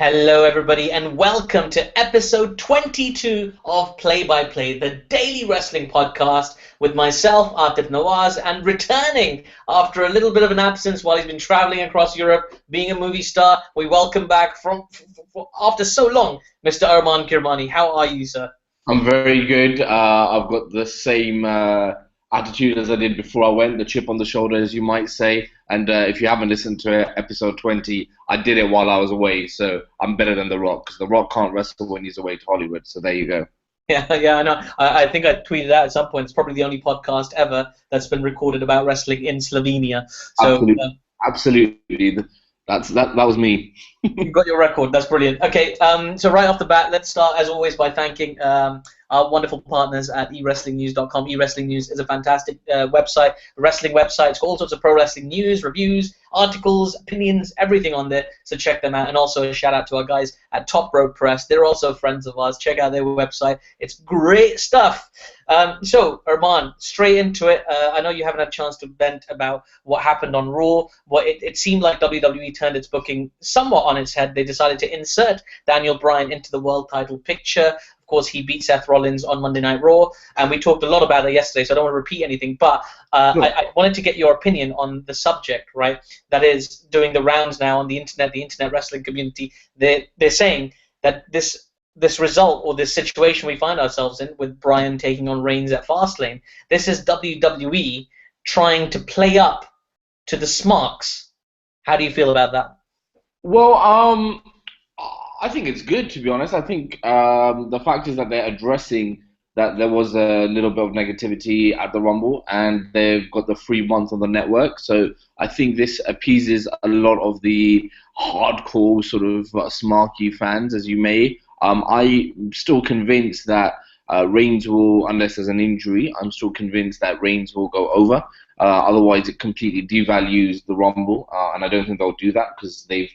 Hello, everybody, and welcome to episode 22 of Play by Play, the daily wrestling podcast with myself, Aatif Nawaz, and returning after a little bit of an absence while he's been traveling across Europe, being a movie star. We welcome back after so long, Mr. Armaan Kirmani. How are you, sir? I'm very good. I've got the same attitude as I did before I went, the chip on the shoulder, as you might say. And if you haven't listened to episode 20, I did it while I was away, so I'm better than The Rock, because The Rock can't wrestle when he's away to Hollywood. So there you go. Yeah, I know. I think I tweeted out at some point. It's probably the only podcast ever that's been recorded about wrestling in Slovenia. So, absolutely. That was me. You got your record. That's brilliant. Okay, so right off the bat, let's start, as always, by thanking our wonderful partners at eWrestlingNews.com. eWrestling News is a fantastic website, a wrestling website. It's got all sorts of pro wrestling news, reviews, articles, opinions, everything on there. So check them out. And also a shout out to our guys at Top Rope Press. They're also friends of ours. Check out their website. It's great stuff. So, Armaan, straight into it. I know you haven't had a chance to vent about what happened on Raw. It seemed like WWE turned its booking somewhat on its head. They decided to insert Daniel Bryan into the world title picture. Of course, he beat Seth Rollins on Monday Night Raw, and we talked a lot about it yesterday, so I don't want to repeat anything, but I wanted to get your opinion on the subject, right? That is doing the rounds now on the internet wrestling community. They're saying that this result, or this situation we find ourselves in with Bryan taking on Reigns at Fastlane, this is WWE trying to play up to the Smarks. How do you feel about that? Well, I think it's good, to be honest. I think the fact is that they're addressing that there was a little bit of negativity at the Rumble, and they've got the free month on the network. So I think this appeases a lot of the hardcore sort of smarky fans, as you may. I'm still convinced that Reigns will, unless there's an injury, I'm still convinced that Reigns will go over. Otherwise, it completely devalues the Rumble, and I don't think they'll do that because they've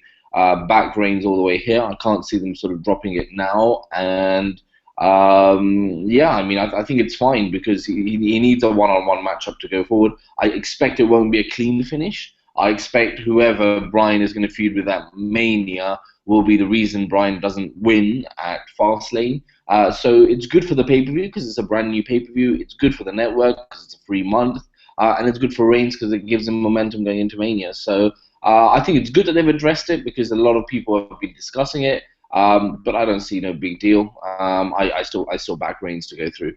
backed Reigns all the way here. I can't see them sort of dropping it now. And yeah, I mean, I think it's fine because he needs a one-on-one matchup to go forward. I expect it won't be a clean finish. I expect whoever Bryan is going to feud with at Mania will be the reason Bryan doesn't win at Fastlane. So it's good for the pay-per-view because it's a brand new pay-per-view. It's good for the network because it's a free month. And it's good for Reigns because it gives him momentum going into Mania. So I think it's good that they've addressed it because a lot of people have been discussing it. But I don't see no big deal. I still back Reigns to go through.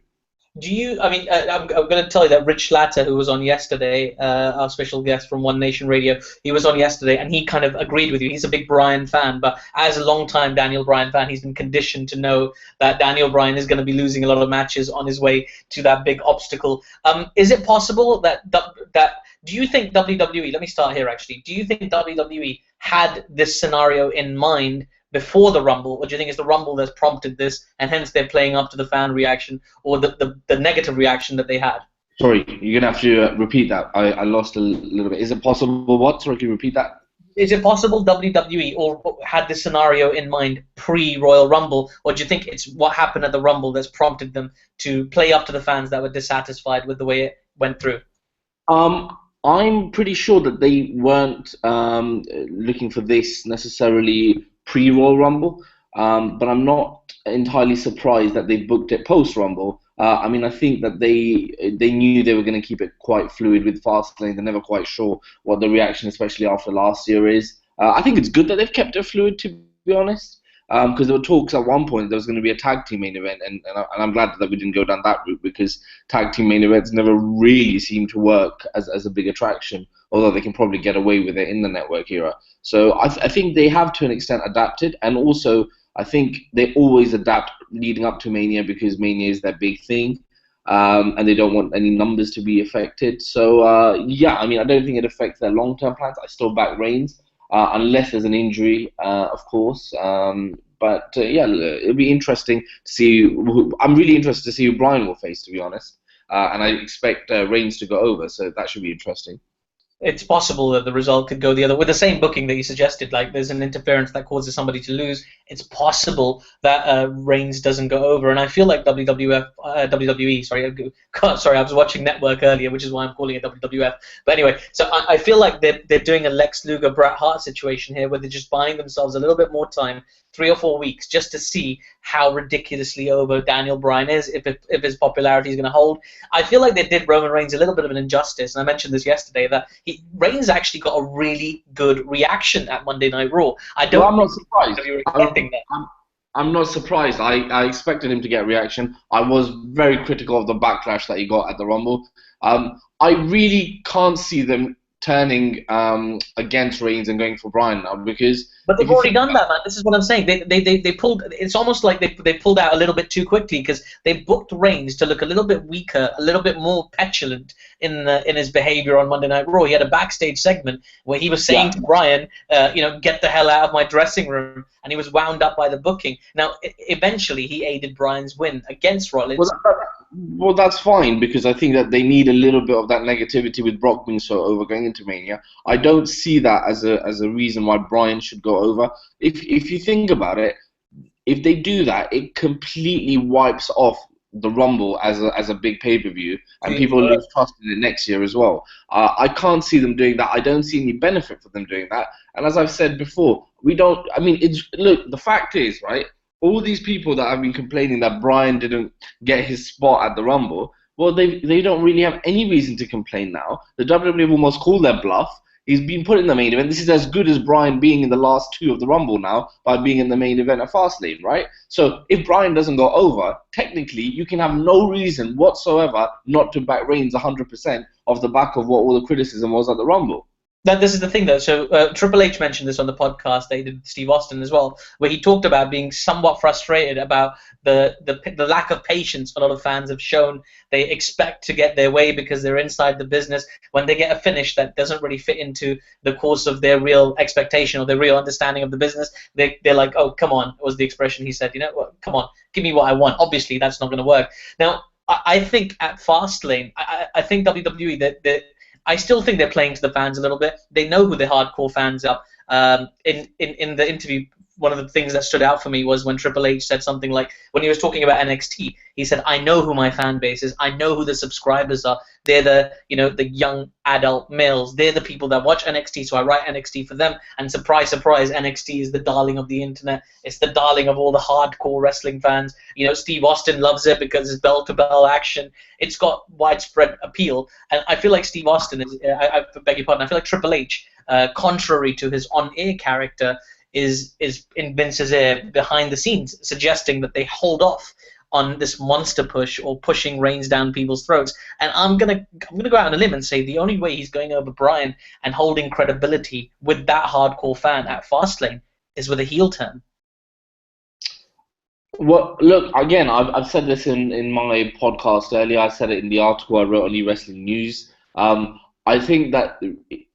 Do you? I mean, I'm going to tell you that Rich Latta, who was on yesterday, our special guest from One Nation Radio, he was on yesterday, and he kind of agreed with you. He's a big Bryan fan, but as a long-time Daniel Bryan fan, he's been conditioned to know that Daniel Bryan is going to be losing a lot of matches on his way to that big obstacle. Is it possible that do you think WWE? Let me start here. Actually, do you think WWE had this scenario in mind before the Rumble, or do you think it's the Rumble that's prompted this, and hence they're playing up to the fan reaction or the negative reaction that they had? Sorry, you're going to have to repeat that. I lost a little bit. Is it possible what? Sorry, can you repeat that? Is it possible WWE or had this scenario in mind pre-Royal Rumble, or do you think it's what happened at the Rumble that's prompted them to play up to the fans that were dissatisfied with the way it went through? I'm pretty sure that they weren't looking for this necessarily pre-Royal Rumble, but I'm not entirely surprised that they booked it post-Rumble. I mean, I think that they knew they were going to keep it quite fluid with Fastlane. They're never quite sure what the reaction, especially after last year, is. I think it's good that they've kept it fluid, to be honest, because there were talks at one point there was going to be a tag team main event, and I'm glad that we didn't go down that route because tag team main events never really seem to work as a big attraction, although they can probably get away with it in the network era. So I think they have to an extent adapted, and also I think they always adapt leading up to Mania because Mania is their big thing, and they don't want any numbers to be affected. So yeah, I mean, I don't think it affects their long-term plans. I still back Reigns, unless there's an injury, of course. But yeah, it'll be interesting to see. I'm really interested to see who Bryan will face, to be honest, and I expect Reigns to go over, so that should be interesting. it's possible that the result could go the other with the same booking that you suggested. Like there's an interference that causes somebody to lose. It's possible that Reigns doesn't go over, and I feel like WWE. Sorry, God, sorry, I was watching Network earlier, which is why I'm calling it WWF. But anyway, so I feel like they're doing a Lex Luger Bret Hart situation here, where they're just buying themselves a little bit more time, 3 or 4 weeks, just to see how ridiculously over Daniel Bryan is, if his popularity is going to hold. I feel like they did Roman Reigns a little bit of an injustice, and I mentioned this yesterday, that Reigns actually got a really good reaction at Monday Night Raw. I'm not surprised. I'm not surprised. I expected him to get a reaction. I was very critical of the backlash that he got at the Rumble. I really can't see them turning against Reigns and going for Bryan now, because. But they've already done that, man. This is what I'm saying. They pulled. It's almost like they pulled out a little bit too quickly, because they booked Reigns to look a little bit weaker, a little bit more petulant in his behavior on Monday Night Raw. He had a backstage segment where he was saying to Bryan, get the hell out of my dressing room, and he was wound up by the booking. Now, eventually, he aided Bryan's win against Rollins. Well, that's fine, because I think that they need a little bit of that negativity with Brock being so over going into Mania. I don't see that as a reason why Bryan should go over. If you think about it, if they do that, it completely wipes off the Rumble as a big pay-per-view, and people lose trust in it next year as well. I can't see them doing that. I don't see any benefit for them doing that. And as I've said before, look, the fact is, right, all these people that have been complaining that Bryan didn't get his spot at the Rumble, well, they don't really have any reason to complain now. The WWE have almost called their bluff. He's been put in the main event. This is as good as Bryan being in the last 2 of the Rumble now, by being in the main event at Fastlane, right? So if Bryan doesn't go over, technically you can have no reason whatsoever not to back Reigns 100% off the back of what all the criticism was at the Rumble. This is the thing, though. So Triple H mentioned this on the podcast they did with Steve Austin as well, where he talked about being somewhat frustrated about the lack of patience a lot of fans have shown. They expect to get their way because they're inside the business. When they get a finish that doesn't really fit into the course of their real expectation or their real understanding of the business, they're like, oh, come on, was the expression he said. Come on, give me what I want. Obviously, that's not going to work. Now, I think at Fastlane, I think WWE, that I still think they're playing to the fans a little bit. They know who the hardcore fans are. In the interview, one of the things that stood out for me was when Triple H said something like, when he was talking about NXT, he said, "I know who my fan base is. I know who the subscribers are. They're the young adult males. They're the people that watch NXT. So I write NXT for them. And surprise, surprise, NXT is the darling of the internet. It's the darling of all the hardcore wrestling fans. Steve Austin loves it because it's bell-to-bell action. It's got widespread appeal. And I feel like Steve Austin is, I beg your pardon, I feel like Triple H, contrary to his on-air character, is in Vince's ear behind the scenes, suggesting that they hold off on this monster push or pushing Reigns down people's throats. And I'm gonna go out on a limb and say the only way he's going over Bryan and holding credibility with that hardcore fan at Fastlane is with a heel turn. Well, look, again, I've said this in my podcast earlier. I said it in the article I wrote on eWrestling News. I think that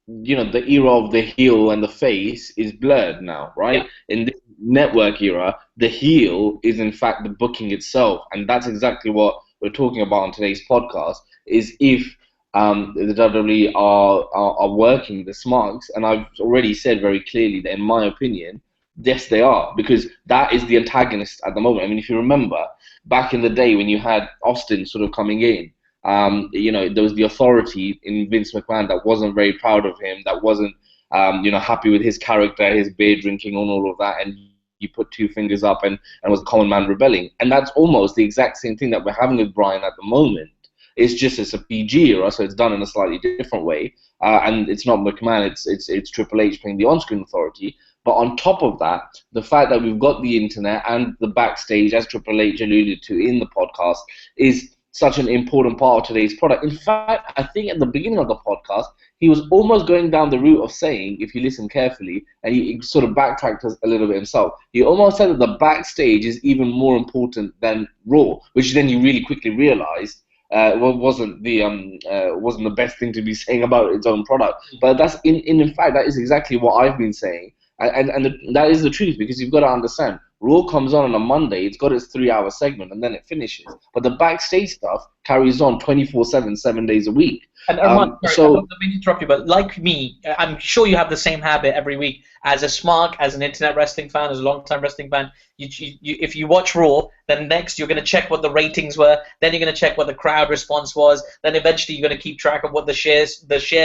the era of the heel and the face is blurred now, right? Yeah. In this network era, the heel is in fact the booking itself, and that's exactly what we're talking about on today's podcast. Is if the WWE are working the Smarks, and I've already said very clearly that in my opinion, yes, they are, because that is the antagonist at the moment. I mean, if you remember back in the day when you had Austin sort of coming in. There was the authority in Vince McMahon that wasn't very proud of him, that wasn't, happy with his character, his beer drinking, and all of that, and he put 2 fingers up and was a common man rebelling. And that's almost the exact same thing that we're having with Bryan at the moment. It's just it's a PG era, so it's done in a slightly different way, and it's not McMahon, it's Triple H playing the on-screen authority. But on top of that, the fact that we've got the internet and the backstage, as Triple H alluded to in the podcast, is such an important part of today's product. In fact, I think at the beginning of the podcast, he was almost going down the route of saying, if you listen carefully, and he sort of backtracked a little bit himself, he almost said that the backstage is even more important than Raw, which then you really quickly realized wasn't the best thing to be saying about its own product. But that's in fact, that is exactly what I've been saying. And that is the truth, because you've got to understand, Raw comes on a Monday, it's got its 3-hour segment, and then it finishes. But the backstage stuff carries on 24/7, 7 days a week. And Armaan, sorry, I don't mean to interrupt you, but like me, I'm sure you have the same habit every week. As a Smark, as an internet wrestling fan, as a long-time wrestling fan, if you watch Raw, then next you're going to check what the ratings were, then you're going to check what the crowd response was, then eventually you're going to keep track of what the share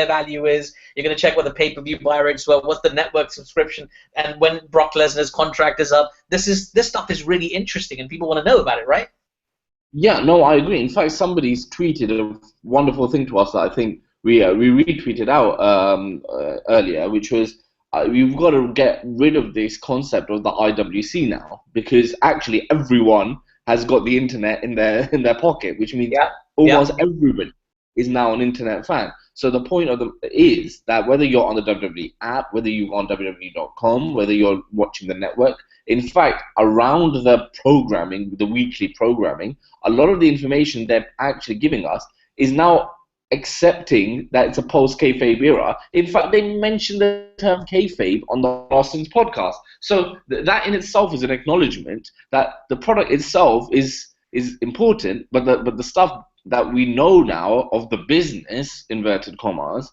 value is, you're going to check what the pay-per-view buy rates were, what's the network subscription, and when Brock Lesnar's contract is up. This stuff is really interesting, and people want to know about it, right? Yeah, no, I agree. In fact, somebody's tweeted a wonderful thing to us that I think we retweeted out earlier, which was we've got to get rid of this concept of the IWC now, because actually everyone has got the internet in their pocket, which means almost everybody is now an internet fan. So the point of is that whether you're on the WWE app, whether you're on WWE.com, whether you're watching the network, in fact, around the programming, the weekly programming, a lot of the information they're actually giving us is now accepting that it's a post-kayfabe era. In fact, they mentioned the term kayfabe on the Austin's podcast. So that in itself is an acknowledgement that the product itself is important, but the stuff that we know now of the business, inverted commas,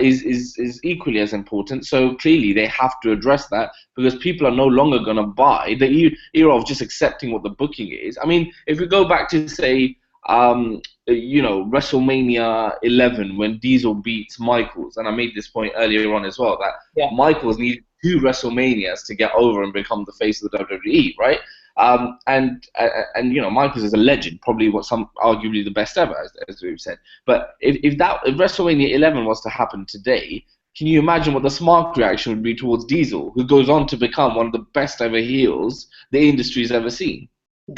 is equally as important. So clearly they have to address that, because people are no longer going to buy the era of just accepting what the booking is. I mean, if we go back to, say, WrestleMania 11 when Diesel beats Michaels, and I made this point earlier on as well, that Michaels needed 2 WrestleManias to get over and become the face of the WWE, right? And Michaels is a legend, probably arguably the best ever, as we've said. But if WrestleMania 11 was to happen today, can you imagine what the Smart reaction would be towards Diesel, who goes on to become one of the best ever heels the industry's ever seen?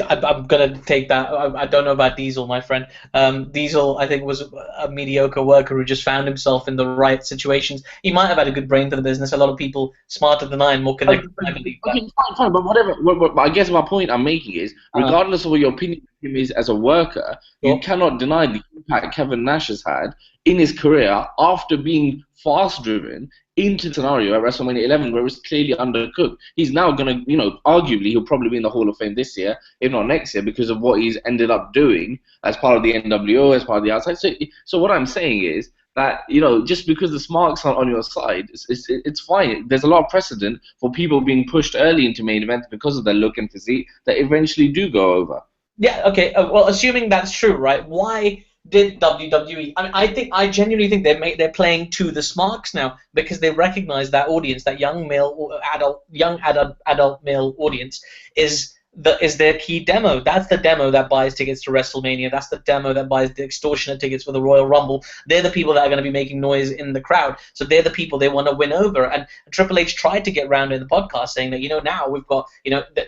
I'm gonna take that. I don't know about Diesel, my friend. Diesel, I think, was a mediocre worker who just found himself in the right situations. He might have had a good brain for the business. A lot of people smarter than I and more connected. I believe that. Okay, fine, but whatever. I guess my point I'm making is, regardless of what your opinion of him is as a worker, you cannot deny the impact Kevin Nash has had in his career after being fast-driven into the scenario at WrestleMania 11 where it was clearly undercooked. He's now going to, arguably he'll probably be in the Hall of Fame this year, if not next year, because of what he's ended up doing as part of the NWO, as part of the outside. So what I'm saying is that, just because the Smarks aren't on your side, it's fine. There's a lot of precedent for people being pushed early into main events because of their look and physique that eventually do go over. Yeah, okay. Well, assuming that's true, right? Why did WWE? I mean, I genuinely think they're playing to the Smarks now, because they recognize that audience, that young adult male audience is their key demo. That's the demo that buys tickets to WrestleMania. That's the demo that buys the extortionate tickets for the Royal Rumble. They're the people that are going to be making noise in the crowd. So they're the people they want to win over. And Triple H tried to get around in the podcast saying that, now we've got,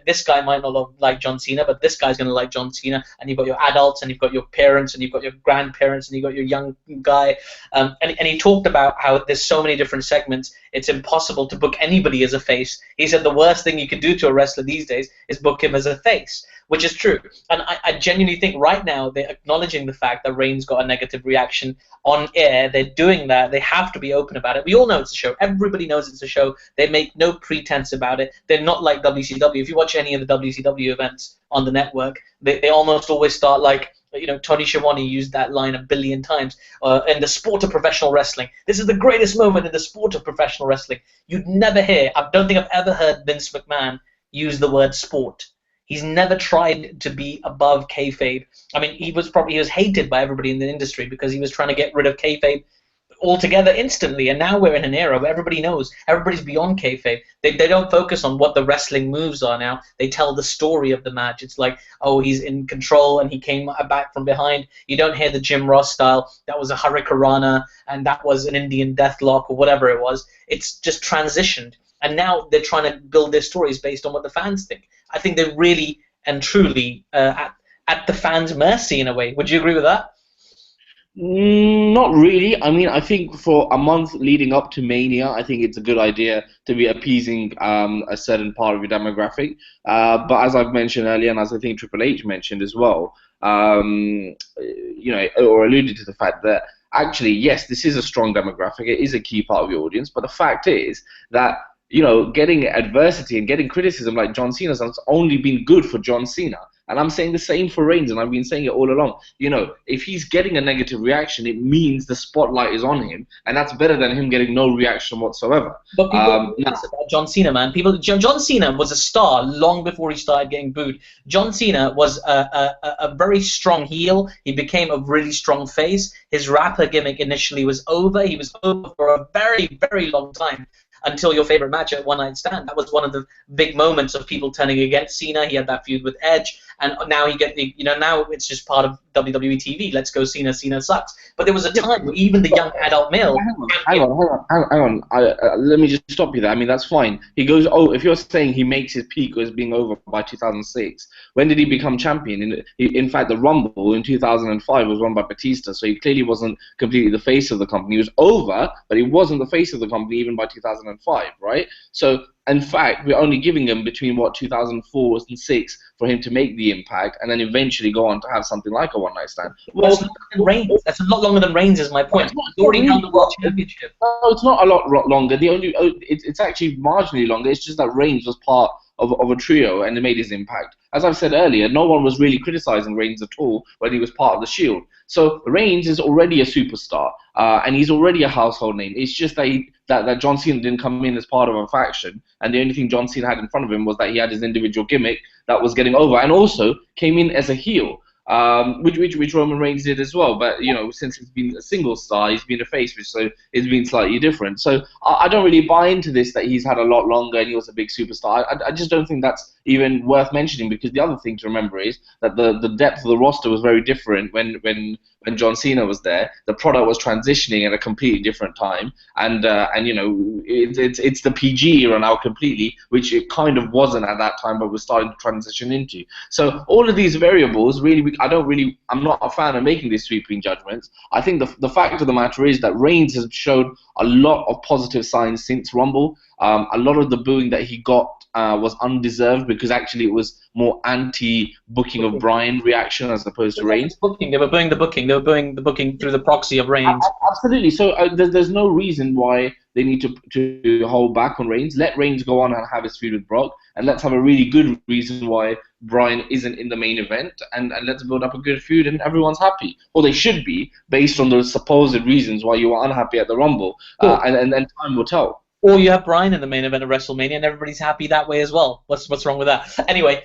this guy might not like John Cena, but this guy's going to like John Cena. And you've got your adults, and you've got your parents, and you've got your grandparents, and you've got your young guy. And he talked about how there's so many different segments, it's impossible to book anybody as a face. He said the worst thing you can do to a wrestler these days is book him as a face, which is true. And I genuinely think right now they're acknowledging the fact that Reigns got a negative reaction on air. They're doing that. They have to be open about it. We all know it's a show. Everybody knows it's a show. They make no pretense about it. They're not like WCW. If you watch any of the WCW events on the network, they almost always start like, Tony Schiavone used that line a billion times. In the sport of professional wrestling, this is the greatest moment in the sport of professional wrestling. You'd never hear, I don't think I've ever heard Vince McMahon use the word sport. He's never tried to be above kayfabe. I mean, he was hated by everybody in the industry because he was trying to get rid of kayfabe altogether instantly. And now we're in an era where everybody knows, everybody's beyond kayfabe. They don't focus on what the wrestling moves are now. They tell the story of the match. It's like, oh, he's in control and he came back from behind. You don't hear the Jim Ross style, that was a Hurricanrana and that was an Indian Deathlock or whatever it was. It's just transitioned. And now they're trying to build their stories based on what the fans think. I think they're really and truly at the fans' mercy in a way. Would you agree with that? Not really. I mean, I think for a month leading up to Mania, I think it's a good idea to be appeasing a certain part of your demographic. But as I've mentioned earlier, and as I think Triple H mentioned as well, or alluded to the fact that actually, yes, this is a strong demographic. It is a key part of your audience. But the fact is that getting adversity and getting criticism like John Cena's has only been good for John Cena. And I'm saying the same for Reigns, and I've been saying it all along. If he's getting a negative reaction, it means the spotlight is on him, and that's better than him getting no reaction whatsoever. But people about John Cena, man. John Cena was a star long before he started getting booed. John Cena was a very strong heel. He became a really strong face. His rapper gimmick initially was over. He was over for a very, very long time. Until your favorite match at One Night Stand. That was one of the big moments of people turning against Cena. He had that feud with Edge, and now now it's just part of WWE TV. Let's go Cena. Cena sucks. But there was a time where even the young adult male. Hang on. Let me just stop you there. I mean, that's fine. He goes. Oh, if you're saying he makes his peak as being over by 2006, when did he become champion? In fact, the Rumble in 2005 was won by Batista, so he clearly wasn't completely the face of the company. He was over, but he wasn't the face of the company even by 2005, right? So, in fact, we're only giving him between 2004 and 6 for him to make the impact, and then eventually go on to have something like a One Night Stand. Well, that's a lot longer than Reigns, is my point. He's already held the World Championship. No, it's not a lot longer. It's actually marginally longer. It's just that Reigns was part of a trio, and it made his impact. As I've said earlier, no one was really criticizing Reigns at all when he was part of the Shield. So Reigns is already a superstar, and he's already a household name. It's just that that John Cena didn't come in as part of a faction, and the only thing John Cena had in front of him was that he had his individual gimmick that was getting over, and also came in as a heel. Which Roman Reigns did as well, but since he's been a single star, he's been a face, so it's been slightly different. So I don't really buy into this that he's had a lot longer and he was a big superstar. I just don't think that's even worth mentioning, because the other thing to remember is that the depth of the roster was very different when John Cena was there. The product was transitioning at a completely different time, and it's the PG era now completely, which it kind of wasn't at that time, but we're starting to transition into. So all of these variables really. I'm not a fan of making these sweeping judgments. I think the fact of the matter is that Reigns has shown a lot of positive signs since Rumble. A lot of the booing that he got was undeserved, because actually it was more anti-booking of Bryan reaction as opposed to Reigns. They were booing the booking. They were booing the booking through the proxy of Reigns. Absolutely. So there's no reason why they need to hold back on Reigns. Let Reigns go on and have his feud with Brock, and let's have a really good reason why Bryan isn't in the main event, and let's build up a good feud, and everyone's happy. Or they should be, based on the supposed reasons why you were unhappy at the Rumble, and then time will tell. Or you have Bryan in the main event of WrestleMania, and everybody's happy that way as well. What's wrong with that? Anyway,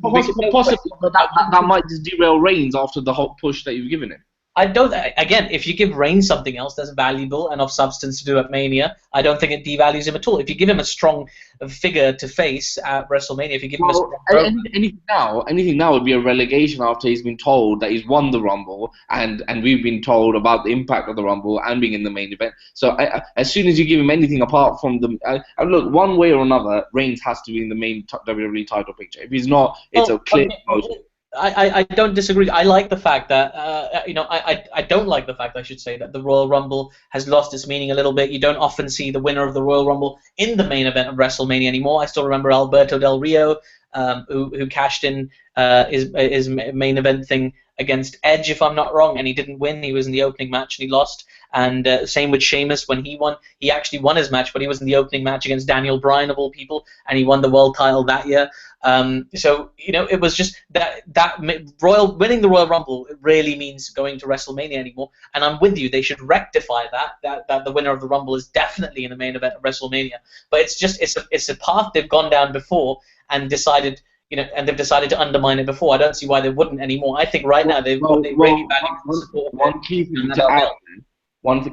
possibly, but that might just derail Reigns after the whole push that you've given him. I don't. Again, if you give Reigns something else that's valuable and of substance to do at Mania, I don't think it devalues him at all. If you give him a strong figure to face at WrestleMania, if you give him a strong anything now would be a relegation after he's been told that he's won the Rumble, and we've been told about the impact of the Rumble and being in the main event. So as soon as you give him anything apart from the look, one way or another, Reigns has to be in the main WWE title picture. If he's not, it's a clear motion. I don't disagree. I like the fact that I don't like the fact, I should say, that the Royal Rumble has lost its meaning a little bit. You don't often see the winner of the Royal Rumble in the main event of WrestleMania anymore. I still remember Alberto Del Rio, who cashed in his main event thing against Edge, if I'm not wrong, and he didn't win. He was in the opening match and he lost. And same with Sheamus when he won. He actually won his match, but he was in the opening match against Daniel Bryan of all people, and he won the world title that year. So it was just that winning the Royal Rumble really means going to WrestleMania anymore. And I'm with you. They should rectify that the winner of the Rumble is definitely in the main event of WrestleMania. But it's a path they've gone down before and decided. And they've decided to undermine it before. I don't see why they wouldn't anymore. I think right now they really value the support. One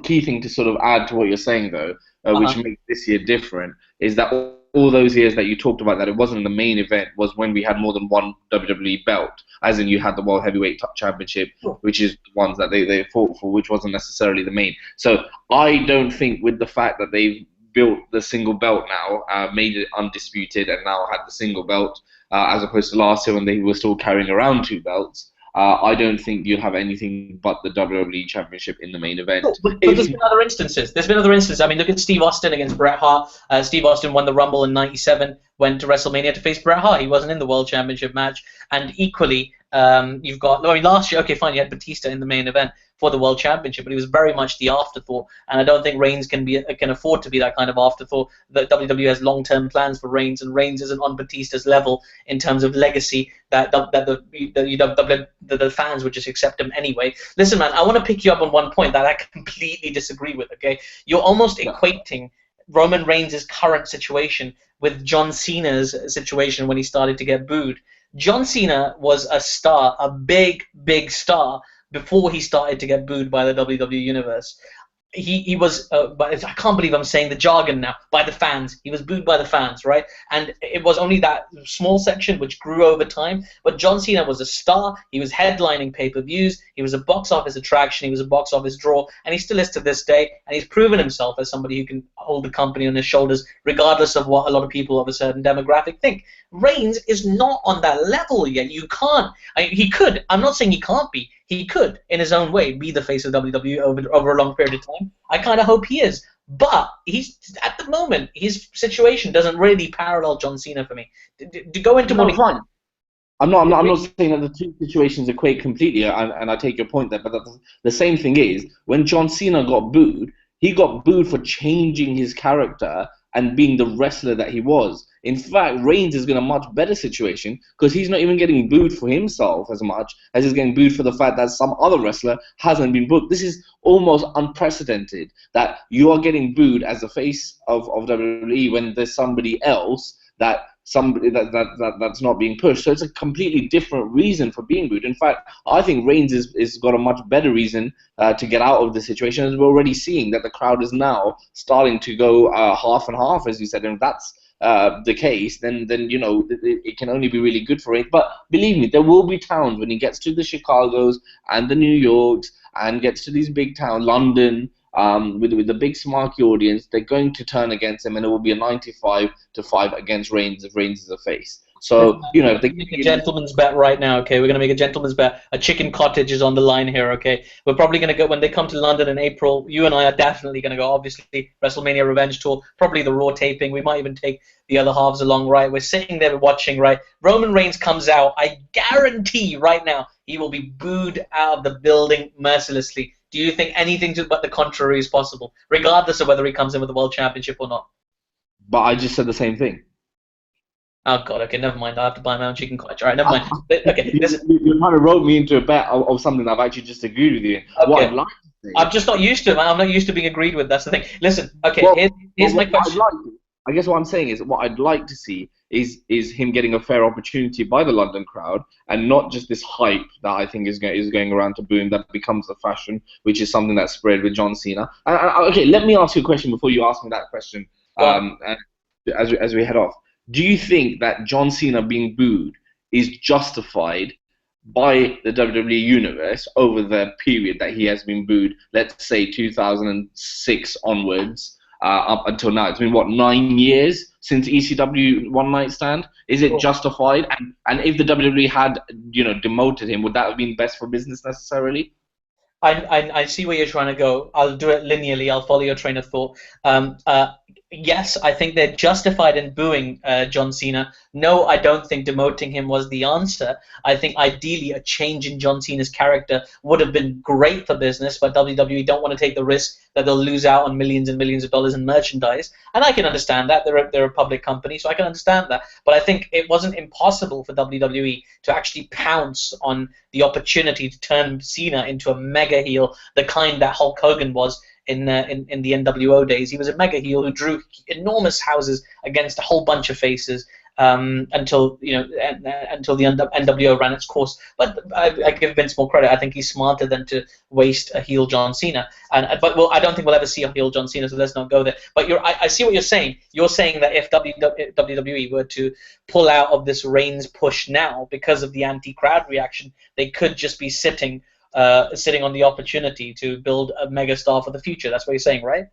key thing to sort of add to what you're saying, though, which makes this year different, is that all those years that you talked about that it wasn't the main event was when we had more than one WWE belt, as in you had the World Heavyweight Championship, which is the ones that they fought for, which wasn't necessarily the main. So I don't think with the fact that they've built the single belt now, made it undisputed, and now had the single belt, as opposed to last year when they were still carrying around two belts, I don't think you'll have anything but the WWE Championship in the main event. But there's been other instances. I mean, look at Steve Austin against Bret Hart. Steve Austin won the Rumble in '97, went to WrestleMania to face Bret Hart. He wasn't in the World Championship match. And equally, You've got, I mean, last year, okay, fine, you had Batista in the main event for the World Championship, but he was very much the afterthought, and I don't think Reigns can afford to be that kind of afterthought. The WWE has long-term plans for Reigns, and Reigns isn't on Batista's level in terms of legacy that the fans would just accept him anyway. Listen, man, I want to pick you up on one point that I completely disagree with. Okay, you're almost equating Roman Reigns' current situation with John Cena's situation when he started to get booed. John Cena was a star, a big, big star, before he started to get booed by the WWE Universe. He was, but I can't believe I'm saying the jargon now, by the fans. He was booed by the fans, right? And it was only that small section which grew over time. But John Cena was a star. He was headlining pay-per-views. He was a box office attraction. He was a box office draw. And he still is to this day. And he's proven himself as somebody who can hold the company on his shoulders, regardless of what a lot of people of a certain demographic think. Reigns is not on that level yet. You can't. He could. I'm not saying he can't be. He could, in his own way, be the face of WWE over a long period of time. I kind of hope he is. But he's at the moment, his situation doesn't really parallel John Cena for me. To go into No, more. fine. I'm not saying that the two situations equate completely, and I take your point there. But the same thing is, when John Cena got booed, he got booed for changing his character and being the wrestler that he was. In fact, Reigns is in a much better situation because he's not even getting booed for himself as much as he's getting booed for the fact that some other wrestler hasn't been booked. This is almost unprecedented that you are getting booed as the face of WWE when there's somebody else that's not being pushed. So it's a completely different reason for being booed. In fact, I think Reigns is got a much better reason to get out of the situation, as we're already seeing that the crowd is now starting to go half and half, as you said, and if that's the case, then you know it can only be really good for Reigns. But believe me, there will be times when he gets to the Chicagos and the New Yorks and gets to these big towns, London, with the big Smarky audience, they're going to turn against him, and it will be a 95-5 against Reigns if Reigns is a face. So, you know, if they make a gentleman's bet right now, okay? We're going to make a gentleman's bet. A chicken cottage is on the line here, okay? We're probably going to go, when they come to London in April, you and I are definitely going to go, obviously, WrestleMania Revenge Tour, probably the Raw taping. We might even take the other halves along, right? We're sitting there watching, right? Roman Reigns comes out. I guarantee right now he will be booed out of the building mercilessly. Do you think anything but the contrary is possible, regardless of whether he comes in with the World Championship or not? But I just said the same thing. Oh God, okay, never mind. I have to buy my own chicken cottage. All right, never mind. Okay, listen. You kind of wrote me into a bet of something I've actually just agreed with you. Okay. What I'd like to say, I'm just not used to it, man. I'm not used to being agreed with. That's the thing. Listen, okay, well, here's my question. I guess what I'm saying is what I'd like to see is him getting a fair opportunity by the London crowd, and not just this hype that I think is going around to boom that becomes the fashion, which is something that's spread with John Cena. Okay, let me ask you a question before you ask me that question. As we head off, do you think that John Cena being booed is justified by the WWE Universe over the period that he has been booed? Let's say 2006 onwards. Up until now, it's been what, 9 years since ECW One Night Stand? Is it justified? And if the WWE had, demoted him, would that have been best for business necessarily? I see where you're trying to go. I'll do it linearly. I'll follow your train of thought. Yes, I think they're justified in booing John Cena. No, I don't think demoting him was the answer. I think ideally a change in John Cena's character would have been great for business, but WWE don't want to take the risk that they'll lose out on millions and millions of dollars in merchandise. And I can understand that. They're a public company, so I can understand that. But I think it wasn't impossible for WWE to actually pounce on the opportunity to turn Cena into a mega heel, the kind that Hulk Hogan was in the NWO days. He was a mega heel who drew enormous houses against a whole bunch of faces until the NWO ran its course. But I give Vince more credit. I think he's smarter than to waste a heel John Cena. But I don't think we'll ever see a heel John Cena, so let's not go there. But I see what you're saying. You're saying that if WWE were to pull out of this Reigns push now because of the anti-crowd reaction, they could just be sitting on the opportunity to build a megastar for the future. That's what you're saying, right?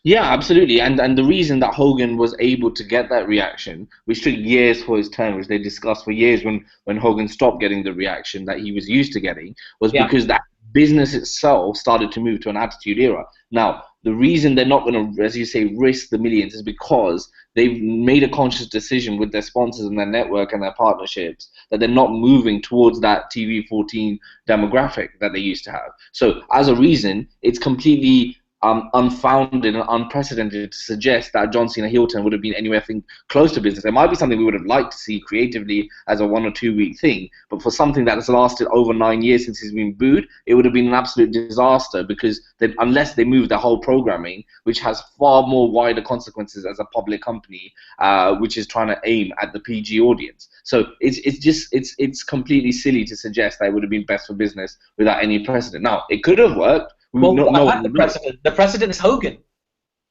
Yeah, absolutely. And the reason that Hogan was able to get that reaction, which took years for his turn, which they discussed for years when Hogan stopped getting the reaction that he was used to getting, was because that business itself started to move to an attitude era. Now, the reason they're not going to, as you say, risk the millions is because they've made a conscious decision with their sponsors and their network and their partnerships that they're not moving towards that TV-14 demographic that they used to have. So as a reason, it's completely unfounded and unprecedented to suggest that John Cena heel turn would have been anywhere close to business. It might be something we would have liked to see creatively as a 1 or 2 week thing, but for something that has lasted over 9 years since he's been booed, it would have been an absolute disaster because unless they move the whole programming, which has far more wider consequences as a public company, which is trying to aim at the PG audience. So it's completely silly to suggest that it would have been best for business without any precedent. Now, it could have worked. Well, the precedent is Hogan.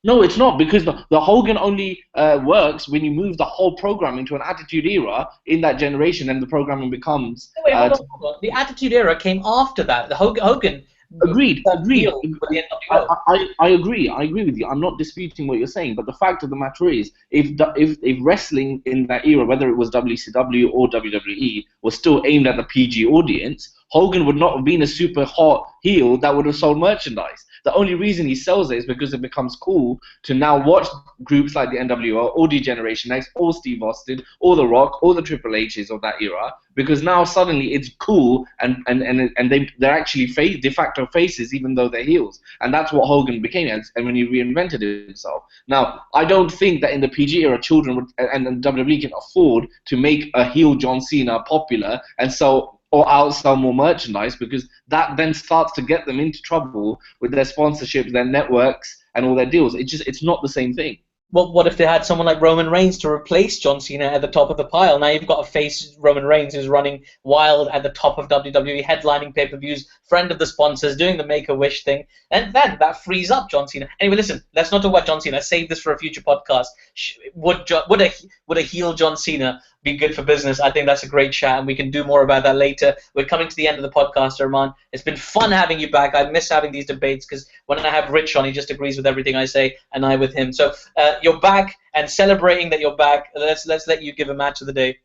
No, it's not, because the Hogan only works when you move the whole programming to an Attitude Era in that generation, and the programming becomes. Wait, hold on. The Attitude Era came after that. The Hogan. Agreed. I agree with you. I'm not disputing what you're saying, but the fact of the matter is, if wrestling in that era, whether it was WCW or WWE, was still aimed at the PG audience, Hogan would not have been a super hot heel that would have sold merchandise. The only reason he sells it is because it becomes cool to now watch groups like the NWO or D-Generation X or Steve Austin or The Rock or the Triple H's of that era, because now suddenly it's cool and they're actually de facto faces even though they're heels. And that's what Hogan became and when he reinvented himself. Now, I don't think that in the PG era children would, and WWE can afford to make a heel John Cena popular and or outsell more merchandise, because that then starts to get them into trouble with their sponsorships, their networks, and all their deals. It's not the same thing. Well, what if they had someone like Roman Reigns to replace John Cena at the top of the pile? Now you've got a face, Roman Reigns, who's running wild at the top of WWE, headlining pay-per-views, friend of the sponsors, doing the Make-A-Wish thing, and then that frees up John Cena. Anyway, listen, let's not talk about John Cena. Save this for a future podcast. Would a heel John Cena be good for business? I think that's a great chat, and we can do more about that later. We're coming to the end of the podcast, Armaan. It's been fun having you back. I miss having these debates because when I have Rich on, he just agrees with everything I say, and I with him. So you're back, and celebrating that you're back, let's let you give a match of the day.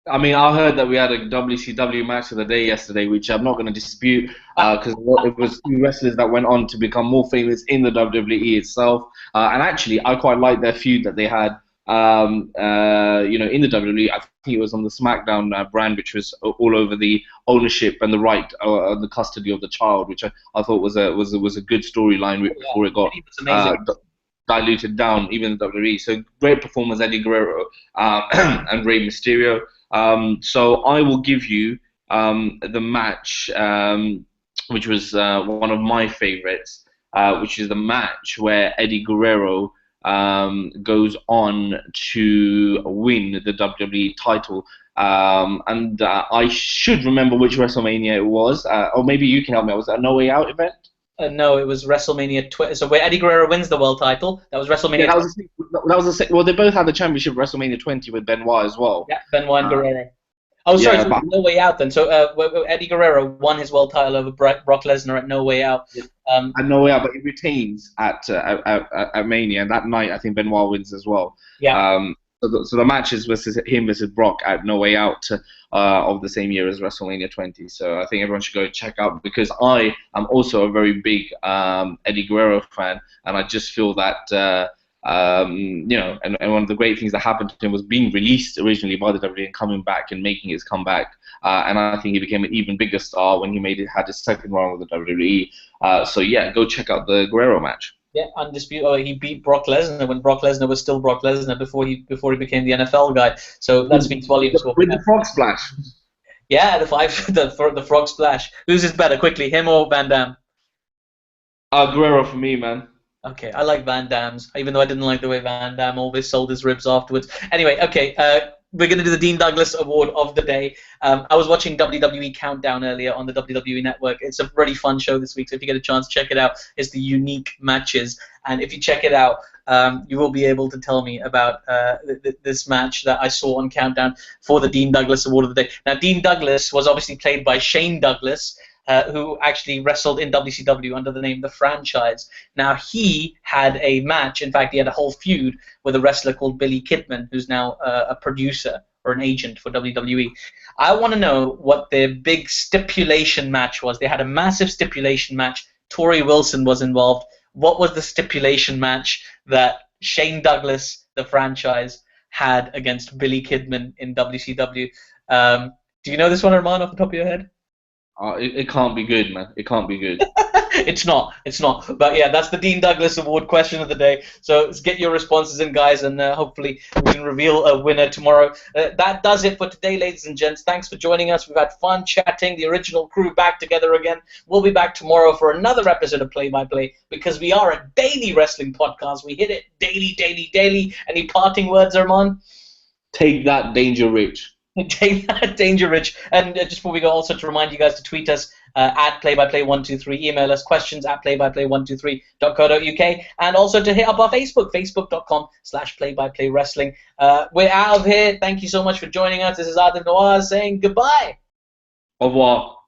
I mean, I heard that we had a WCW match of the day yesterday, which I'm not going to dispute, because it was two wrestlers that went on to become more famous in the WWE itself. And actually, I quite like their feud that they had, in the WWE. I think it was on the SmackDown brand, which was all over the ownership and the right, the custody of the child, which I thought was a good storyline before it got diluted down, even in the WWE. So great performers, Eddie Guerrero and Rey Mysterio. So I will give you the match, which was one of my favorites, which is the match where Eddie Guerrero goes on to win the WWE title. And I should remember which WrestleMania it was, or maybe you can help me. Was that a No Way Out event? No, it was WrestleMania. So where Eddie Guerrero wins the world title, that was WrestleMania. Yeah, that was well, they both had the championship WrestleMania 20 with Benoit as well. Yeah, Benoit and Guerrero. Oh, sorry, so No Way Out then. So Eddie Guerrero won his world title over Brock Lesnar at No Way Out. Yeah. At No Way Out, but he retains at Mania, and that night I think Benoit wins as well. Yeah. So the match is him versus Brock at No Way Out of the same year as WrestleMania 20. So I think everyone should go check out, because I am also a very big Eddie Guerrero fan, and I just feel that and one of the great things that happened to him was being released originally by the WWE and coming back and making his comeback. And I think he became an even bigger star when he had his second run with the WWE. So yeah, go check out the Guerrero match. Yeah, undisputed. Oh, he beat Brock Lesnar when Brock Lesnar was still Brock Lesnar before he became the NFL guy. So that speaks volumes. With the frog splash. Yeah, the frog splash. Who's better, quickly, him or Van Damme? Guerrero for me, man. Okay, I like Van Damme's, even though I didn't like the way Van Damme always sold his ribs afterwards. Anyway, okay, we're going to do the Dean Douglas Award of the day. I was watching WWE Countdown earlier on the WWE Network. It's a really fun show this week, so if you get a chance, check it out. It's the unique matches, and if you check it out, you will be able to tell me about this match that I saw on Countdown for the Dean Douglas Award of the day. Now, Dean Douglas was obviously played by Shane Douglas, who actually wrestled in WCW under the name The Franchise. Now, he had a match, in fact, he had a whole feud with a wrestler called Billy Kidman, who's now a producer or an agent for WWE. I want to know what their big stipulation match was. They had a massive stipulation match. Torrie Wilson was involved. what was the stipulation match that Shane Douglas, the franchise, had against Billy Kidman in WCW? Do you know this one, Armaan, off the top of your head? It can't be good, man. It can't be good. It's not. It's not. But yeah, that's the Dean Douglas Award question of the day. So let's get your responses in, guys, and hopefully we can reveal a winner tomorrow. That does it for today, ladies and gents. Thanks for joining us. We've had fun chatting. The original crew back together again. We'll be back tomorrow for another episode of Play by Play, because we are a daily wrestling podcast. We hit it daily, daily, daily. Any parting words, Armaan? Take that, Danger Rich. Take that, Danger Rich. And just before we go, also to remind you guys to tweet us at PlayByPlay123, email us questions at PlayByPlay123.co.uk, and also to hit up our Facebook, facebook.com/PlayByPlayWrestling. We're out of here. Thank you so much for joining us. This is Aatif Nawaz saying goodbye. Au revoir.